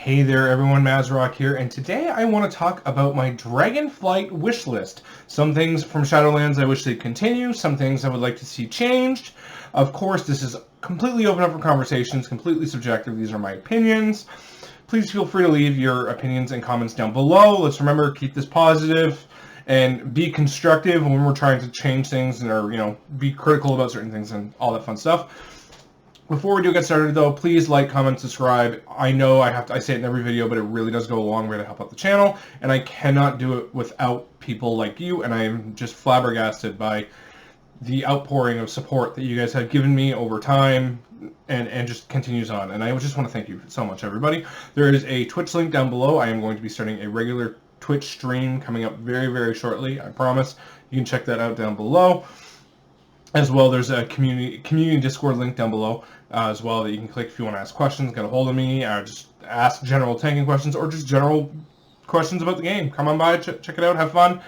Hey there everyone, Mazrock here, and today I want to talk about my DragonFlight Wishlist. Some things from Shadowlands I wish they'd continue, some things I would like to see changed. Of course, this is completely open up for conversations, completely subjective. These are my opinions. Please feel free to leave your opinions and comments down below. Let's remember, keep this positive and be constructive when we're trying to change things and be critical about certain things and all that fun stuff. Before we do get started, though, please like, comment, subscribe. I know I say it in every video, but it really does go a long way to help out the channel, and I cannot do it without people like you, and I am just flabbergasted by the outpouring of support that you guys have given me over time, and just continues on. And I just want to thank you so much, everybody. There is a Twitch link down below. I am going to be starting a regular Twitch stream coming up very, very shortly, I promise. You can check that out down below. As well, there's a community Discord link down below as well that you can click if you want to ask questions, get a hold of me, just ask general tanking questions, or just general questions about the game. Come on by, check it out, have fun.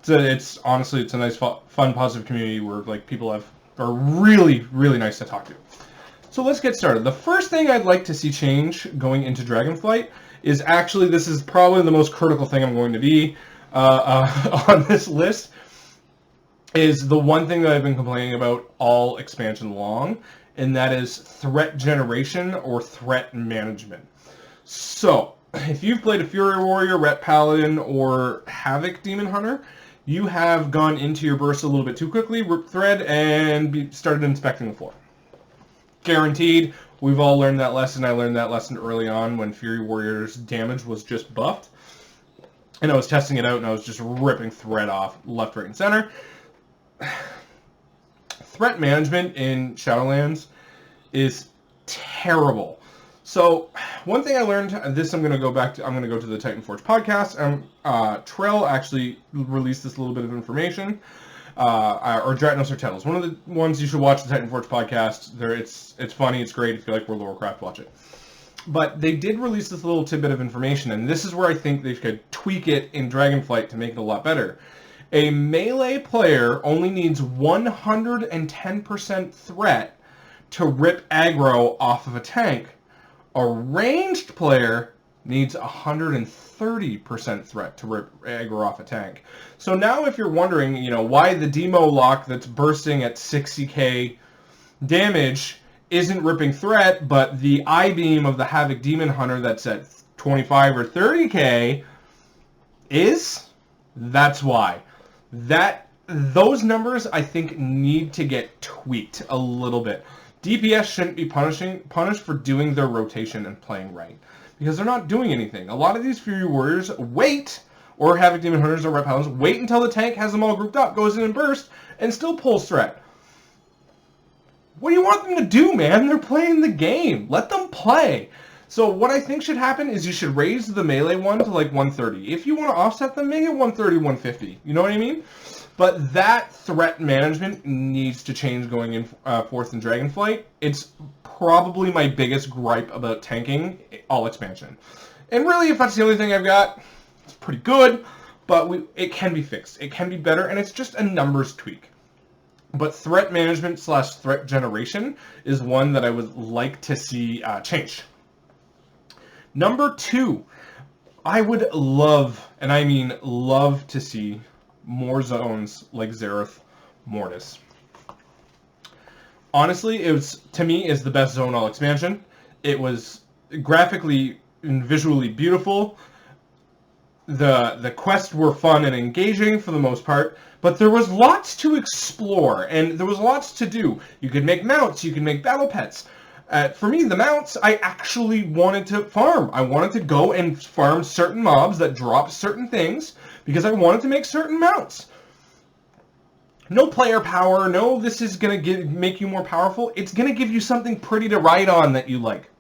It's honestly, it's a nice, fun, positive community where people are really, really nice to talk to. So let's get started. The first thing I'd like to see change going into Dragonflight is actually, this is probably the most critical thing I'm going to be on this list, is the one thing that I've been complaining about all expansion long, and that is threat generation or threat management. So, if you've played a Fury Warrior, Ret Paladin, or Havoc Demon Hunter, you have gone into your burst a little bit too quickly, ripped thread, and started inspecting the floor. Guaranteed. We've all learned that lesson. I learned that lesson early on when Fury Warrior's damage was just buffed. And I was testing it out, and I was just ripping thread off left, right, and center. Threat management in Shadowlands is terrible. So one thing I learned, I'm going to go to the Titan Forge podcast. Trail actually released this little bit of information, or Dratnos or Tettles. One of the ones you should watch, the Titan Forge podcast. It's funny, it's great. If you like World of Warcraft, watch it. But they did release this little tidbit of information, and this is where I think they could tweak it in Dragonflight to make it a lot better. A melee player only needs 110% threat to rip aggro off of a tank. A ranged player needs 130% threat to rip aggro off a tank. So now if you're wondering, why the demo lock that's bursting at 60k damage isn't ripping threat, but the I-beam of the Havoc Demon Hunter that's at 25 or 30k is, that's why. Those numbers, I think, need to get tweaked a little bit. DPS shouldn't be punished for doing their rotation and playing right, because they're not doing anything. A lot of these Fury Warriors wait, or Havoc Demon Hunters or Ret Paladins, wait until the tank has them all grouped up, goes in and burst, and still pulls threat. What do you want them to do, man? They're playing the game. Let them play. So what I think should happen is you should raise the melee one to like 130. If you want to offset them, make it 130, 150. You know what I mean? But that threat management needs to change going in forth in Dragonflight. It's probably my biggest gripe about tanking all expansion. And really, if that's the only thing I've got, it's pretty good, but it can be fixed. It can be better, and it's just a numbers tweak. But threat management / threat generation is one that I would like to see change. Number 2, I would love, and I mean love, to see more zones like Zereth Mortis. Honestly, to me, is the best zone all expansion. It was graphically and visually beautiful. The quests were fun and engaging for the most part, but there was lots to explore, and there was lots to do. You could make mounts, you could make battle pets. For me, the mounts, I actually wanted to farm. I wanted to go and farm certain mobs that drop certain things because I wanted to make certain mounts. No player power, no this is going to make you more powerful. It's going to give you something pretty to ride on that you like.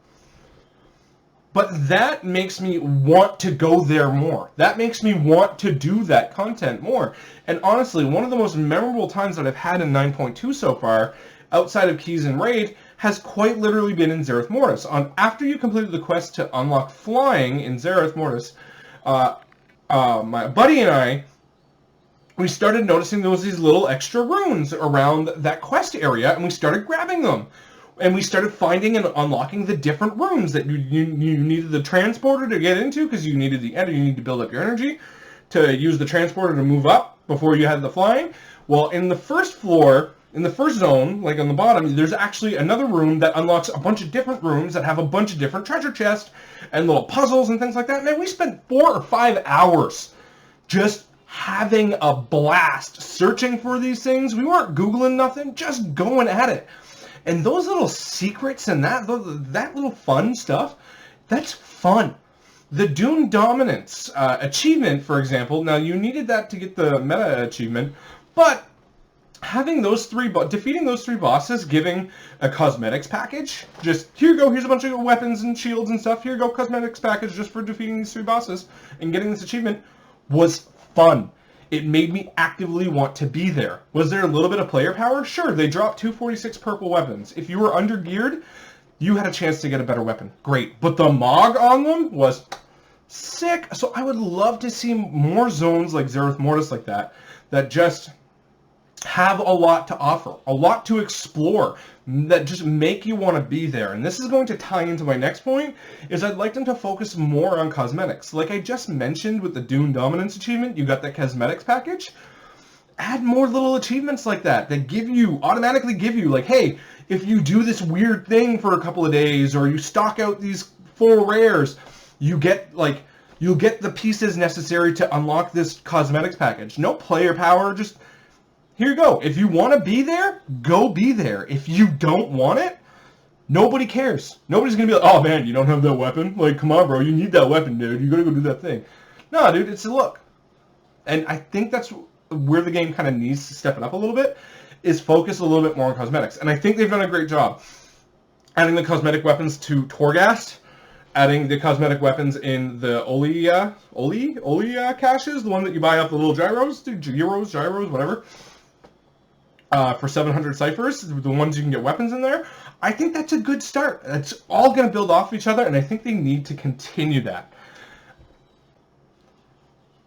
But that makes me want to go there more. That makes me want to do that content more. And honestly, one of the most memorable times that I've had in 9.2 so far, outside of Keys and Raid, has quite literally been in Zereth Mortis. After you completed the quest to unlock flying in Zereth Mortis, my buddy and I, we started noticing there was these little extra runes around that quest area, and we started grabbing them. And we started finding and unlocking the different rooms that you needed the transporter to get into, because you needed the energy, you need to build up your energy to use the transporter to move up before you had the flying. Well, in the first floor, in the first zone, like on the bottom, there's actually another room that unlocks a bunch of different rooms that have a bunch of different treasure chests and little puzzles and things like that. Man, we spent 4 or 5 hours just having a blast searching for these things. We weren't Googling nothing, just going at it. And those little secrets and that little fun stuff, that's fun. The Dune Dominance achievement, for example, now you needed that to get the meta achievement, but having those defeating those 3 bosses, giving a cosmetics package, just, here you go, here's a bunch of weapons and shields and stuff, here you go, cosmetics package just for defeating these 3 bosses and getting this achievement, was fun. It made me actively want to be there. Was there a little bit of player power? Sure, they dropped 246 purple weapons. If you were under-geared, you had a chance to get a better weapon. Great. But the Mog on them was sick. So I would love to see more zones like Zereth Mortis like that just have a lot to offer, a lot to explore, that just make you want to be there. And this is going to tie into my next point, is I'd like them to focus more on cosmetics. Like I just mentioned with the Dune Dominance achievement, you got that cosmetics package. Add more little achievements like that automatically give you, like, hey, if you do this weird thing for a couple of days, or you stock out these 4 rares, you'll get the pieces necessary to unlock this cosmetics package. No player power, just here you go. If you want to be there, go be there. If you don't want it, nobody cares. Nobody's going to be like, oh man, you don't have that weapon? Like, come on, bro, you need that weapon, dude. You got to go do that thing. No, dude, it's a look. And I think that's where the game kind of needs to step it up a little bit, is focus a little bit more on cosmetics. And I think they've done a great job. Adding the cosmetic weapons to Torghast, adding the cosmetic weapons in the Oli caches, the one that you buy off the little gyros, whatever. For 700 ciphers, the ones you can get weapons in there. I think that's a good start. It's all going to build off each other, and I think they need to continue that.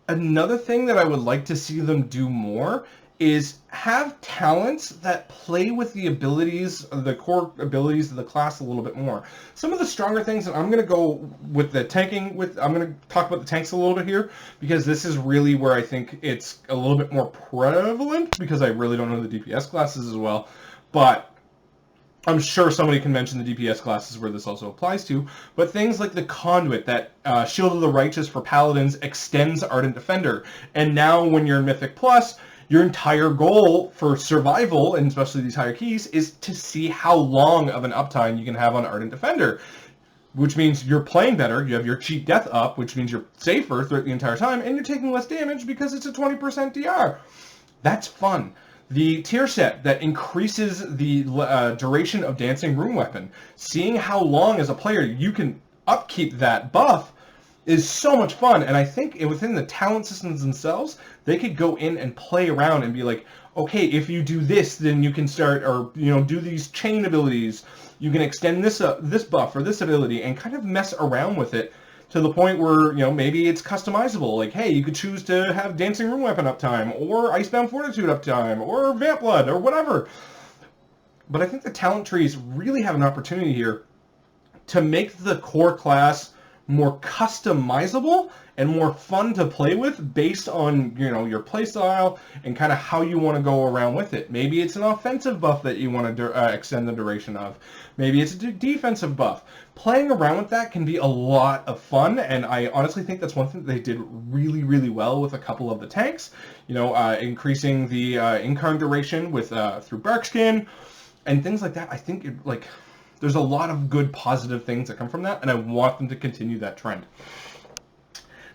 Another thing that I would like to see them do more is have talents that play with the abilities, the core abilities of the class a little bit more. Some of the stronger things, and I'm going to go with the tanking, I'm going to talk about the tanks a little bit here, because this is really where I think it's a little bit more prevalent, because I really don't know the DPS classes as well, but I'm sure somebody can mention the DPS classes where this also applies to, but things like the Conduit, that Shield of the Righteous for Paladins extends Ardent Defender, and now when you're in Mythic Plus, your entire goal for survival, and especially these higher keys, is to see how long of an uptime you can have on Ardent Defender, which means you're playing better, you have your cheat death up, which means you're safer throughout the entire time, and you're taking less damage because it's a 20% DR. That's fun. The tier set that increases the duration of Dancing Room Weapon, seeing how long as a player you can upkeep that buff, is so much fun. And I think within the talent systems themselves, they could go in and play around and be like, okay, if you do this, then you can start, or do these chain abilities, you can extend this buff or this ability, and kind of mess around with it to the point where maybe it's customizable. Like, hey, you could choose to have Dancing Room Weapon uptime, or Icebound Fortitude uptime, or Vamp Blood, or whatever. But I think the talent trees really have an opportunity here to make the core class more customizable and more fun to play with based on your playstyle and kind of how you want to go around with it. Maybe it's an offensive buff that you want to extend the duration of. Maybe it's a defensive buff. Playing around with that can be a lot of fun, and I honestly think that's one thing that they did really, really well with a couple of the tanks. Increasing the incarn duration with through Barkskin and things like that. I think there's a lot of good positive things that come from that, and I want them to continue that trend.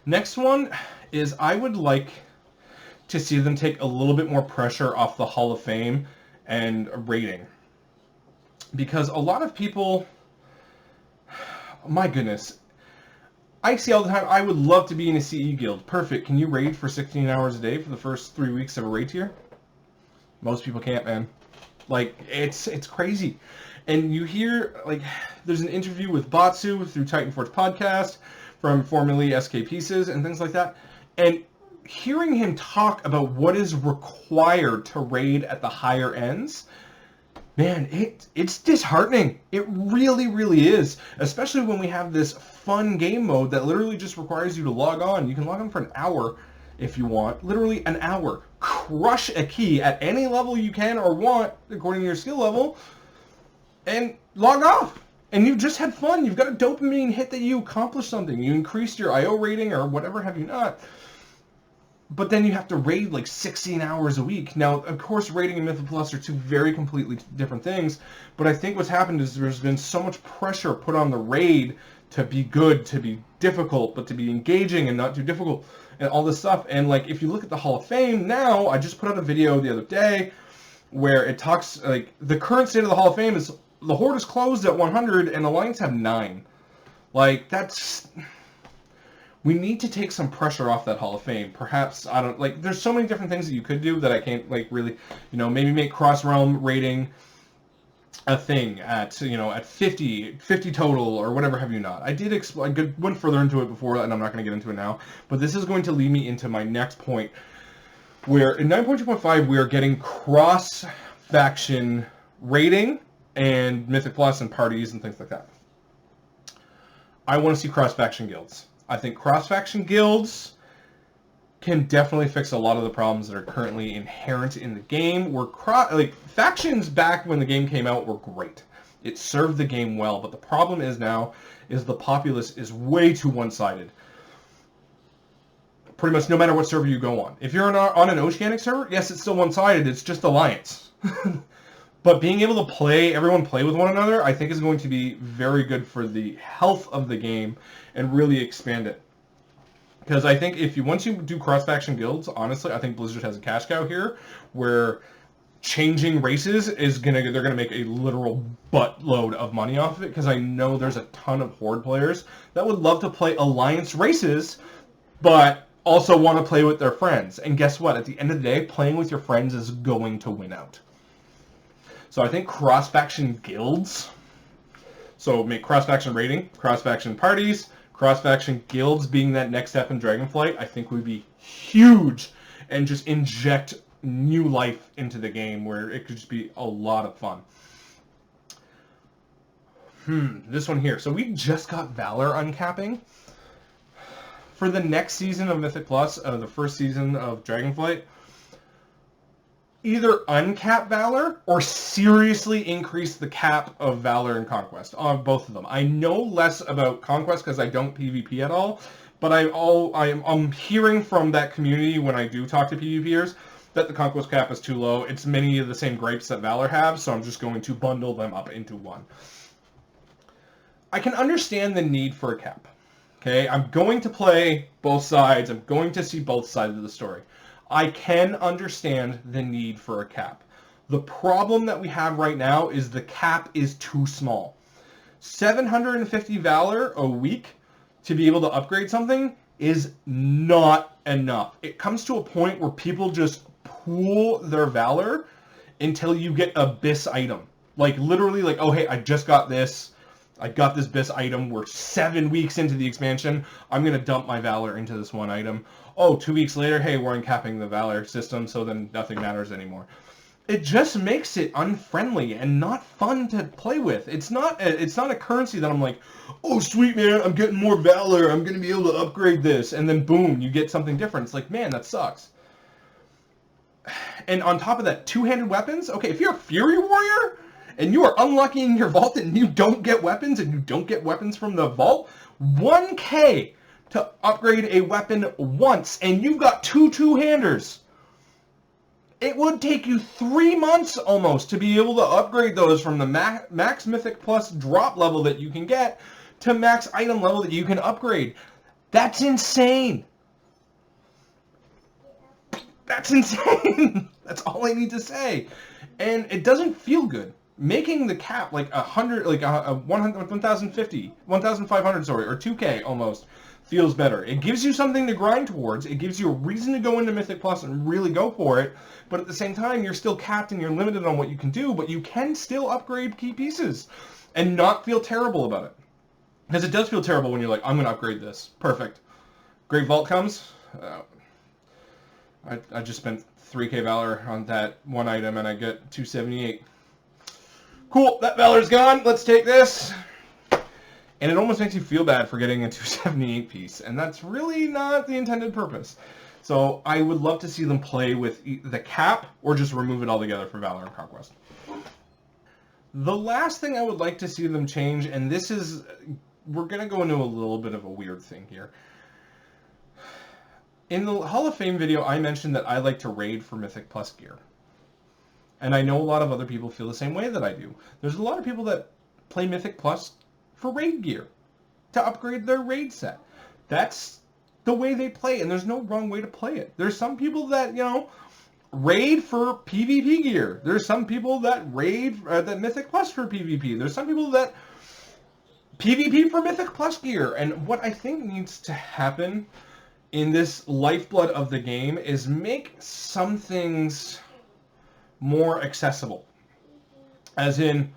Next one is I would like to see them take a little bit more pressure off the Hall of Fame and rating. Because a lot of people, my goodness, I see all the time, I would love to be in a CE guild. Perfect. Can you raid for 16 hours a day for the first 3 weeks of a raid tier? Most people can't, man. Like, it's crazy. And you hear, there's an interview with Batsu through Titan Forge podcast from formerly SK Pieces and things like that. And hearing him talk about what is required to raid at the higher ends, Man, it's disheartening. It really, really is. Especially when we have this fun game mode that literally just requires you to log on. You can log on for an hour if you want. Literally an hour. Crush a key at any level you can or want, according to your skill level, and log off. And you just had fun. You've got a dopamine hit that you accomplished something. You increased your IO rating or whatever have you not. But then you have to raid like 16 hours a week. Now, of course, raiding and Mythic Plus are two very completely different things. But I think what's happened is there's been so much pressure put on the raid to be good, to be difficult, but to be engaging and not too difficult, and all this stuff. And like, if you look at the Hall of Fame now, I just put out a video the other day where it talks like the current state of the Hall of Fame is the Horde is closed at 100 and Alliance have 9. Like, that's... We need to take some pressure off that Hall of Fame. Perhaps, I don't, like, there's so many different things that you could do that I can't, like, really, you know, maybe make cross-realm rating a thing at, you know, at 50 total or whatever have you not. I did explain, I went further into it before, and I'm not going to get into it now, but this is going to lead me into my next point, where in 9.2.5 we are getting cross-faction rating and Mythic Plus and parties and things like that. I want to see cross-faction guilds. I think cross-faction guilds can definitely fix a lot of the problems that are currently inherent in the game. Factions back when the game came out were great. It served the game well, but the problem is now is the populace is way too one-sided. Pretty much no matter what server you go on. If you're on an Oceanic server, yes, it's still one-sided. It's just Alliance. But being able to everyone play with one another, I think is going to be very good for the health of the game and really expand it. Because I think once you do cross-faction guilds, honestly, I think Blizzard has a cash cow here, where changing races they're gonna make a literal buttload of money off of it. Because I know there's a ton of Horde players that would love to play Alliance races, but also want to play with their friends. And guess what? At the end of the day, playing with your friends is going to win out. So I think cross-faction guilds, so make cross-faction rating, cross-faction parties, cross-faction guilds being that next step in Dragonflight, I think would be huge and just inject new life into the game where it could just be a lot of fun. This one here. So we just got Valor uncapping. For the next season of Mythic Plus, the first season of Dragonflight, either uncap Valor or seriously increase the cap of Valor and Conquest on both of them. I know less about Conquest because I don't PvP at all, but I'm hearing from that community when I do talk to PvPers that the Conquest cap is too low. It's many of the same gripes that Valor have, so I'm just going to bundle them up into one. I can understand the need for a cap. Okay, I'm going to play both sides. I'm going to see both sides of the story. I can understand the need for a cap. The problem that we have right now is the cap is too small. 750 Valor a week to be able to upgrade something is not enough. It comes to a point where people just pool their Valor until you get a BIS item. Like literally like, oh hey, I just got this. I got this BIS item. We're 7 weeks into the expansion. I'm going to dump my Valor into this one item. Oh, 2 weeks later, hey, we're uncapping the Valor system, so then nothing matters anymore. It just makes it unfriendly and not fun to play with. It's not a currency that I'm like, oh, sweet, man, I'm getting more Valor. I'm going to be able to upgrade this. And then, boom, you get something different. It's like, man, that sucks. And on top of that, two-handed weapons? Okay, if you're a Fury Warrior and you are unlucky in your vault and you don't get weapons and you don't get weapons from the vault, 1K to upgrade a weapon once, and you've got two-handers. It would take you 3 months almost to be able to upgrade those from the max Mythic Plus drop level that you can get to max item level that you can upgrade. That's insane. That's insane. That's all I need to say. And it doesn't feel good. Making the cap like 100, like 1,050, 1,500, sorry, or 2K almost feels better. It gives you something to grind towards. It gives you a reason to go into Mythic Plus and really go for it. But at the same time, you're still capped and you're limited on what you can do, but you can still upgrade key pieces and not feel terrible about it. Because it does feel terrible when you're like, I'm going to upgrade this. Perfect. Great Vault comes. I just spent 3K Valor on that one item and I get 278. Cool, that Valor's gone. Let's take this. And it almost makes you feel bad for getting a 278 piece, and that's really not the intended purpose. So I would love to see them play with the cap or just remove it altogether for Valor and Conquest. The last thing I would like to see them change, and this is, we're going to go into a little bit of a weird thing here. In the Hall of Fame video, I mentioned that I like to raid for Mythic Plus gear. And I know a lot of other people feel the same way that I do. There's a lot of people that play Mythic Plus for raid gear, to upgrade their raid set. That's the way they play, and there's no wrong way to play it. There's some people that, you know, raid for PvP gear. There's some people that raid that Mythic Plus for PvP. There's some people that PvP for Mythic Plus gear. And what I think needs to happen in this lifeblood of the game is make some things more accessible. As in,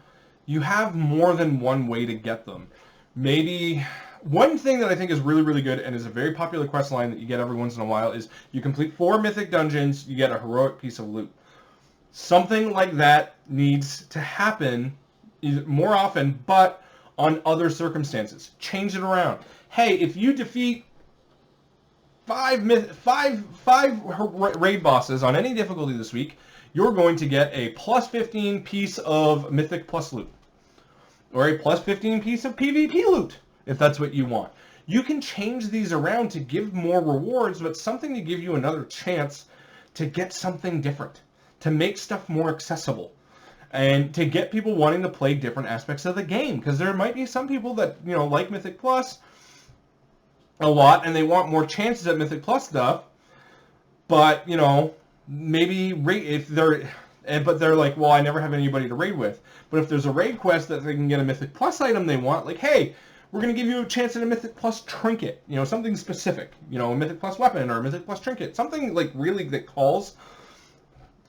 you have more than one way to get them. Maybe one thing that I think is really, really good and is a very popular quest line that you get every once in a while is you complete 4 mythic dungeons, you get a heroic piece of loot. Something like that needs to happen more often, but on other circumstances. Change it around. Hey, if you defeat 5 raid bosses on any difficulty this week, you're going to get a plus 15 piece of Mythic Plus loot. Or a plus 15 piece of PvP loot, if that's what you want. You can change these around to give more rewards, but something to give you another chance to get something different. To make stuff more accessible. And to get people wanting to play different aspects of the game. Because there might be some people that, you know, like Mythic Plus a lot, and they want more chances at Mythic Plus stuff. But, you know, maybe if they're... But they're like, well, I never have anybody to raid with. But if there's a raid quest that they can get a Mythic Plus item they want, like, hey, we're going to give you a chance at a Mythic Plus trinket. You know, something specific. You know, a Mythic Plus weapon or a Mythic Plus trinket. Something, like, really that calls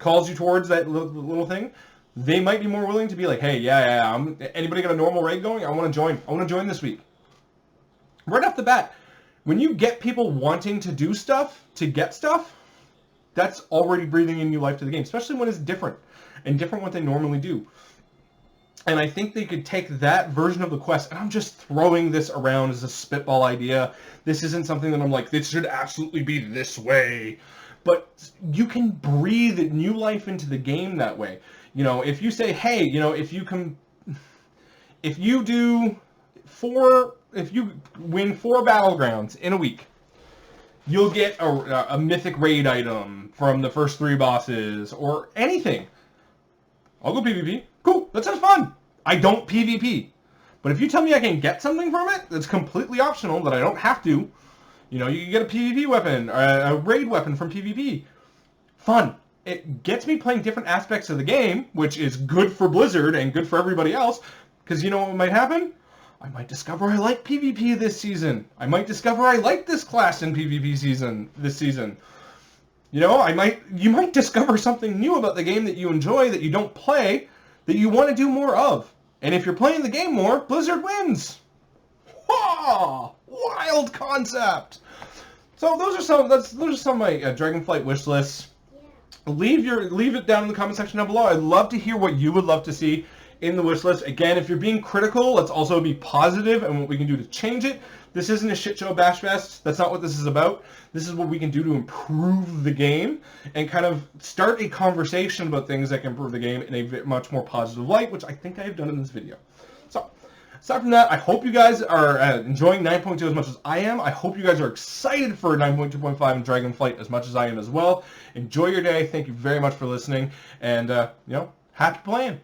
you towards that little thing. They might be more willing to be like, hey, yeah, anybody got a normal raid going? I want to join. I want to join this week. Right off the bat, when you get people wanting to do stuff, to get stuff, that's already breathing in new life to the game, especially when it's different and different what they normally do. And I think they could take that version of the quest, and I'm just throwing this around as a spitball idea. This isn't something that I'm like, this should absolutely be this way. But you can breathe new life into the game that way. You know, if you say, hey, you know, if you win 4 battlegrounds in a week, you'll get a mythic raid item from the first 3 bosses, or anything. I'll go PvP. Cool, that sounds fun. I don't PvP. But if you tell me I can get something from it that's completely optional, that I don't have to, you know, you can get a PvP weapon, or a raid weapon from PvP. Fun. It gets me playing different aspects of the game, which is good for Blizzard and good for everybody else, because you know what might happen? I might discover I like PvP this season. I might discover I like this class in PvP this season. You know, you might discover something new about the game that you enjoy, that you don't play, that you want to do more of. And if you're playing the game more, Blizzard wins. Whoa! Wild concept. So those are some of my DragonFlight wish lists. Leave it down in the comment section down below. I'd love to hear what you would love to see in the wish list. Again, if you're being critical, let's also be positive and what we can do to change it. This isn't a shit show bash fest. That's not what this is about. This is what we can do to improve the game and kind of start a conversation about things that can improve the game in a much more positive light, which I think I've done in this video. So, aside from that, I hope you guys are enjoying 9.2 as much as I am. I hope you guys are excited for 9.2.5 and DragonFlight as much as I am as well. Enjoy your day. Thank you very much for listening. And, you know, happy playing.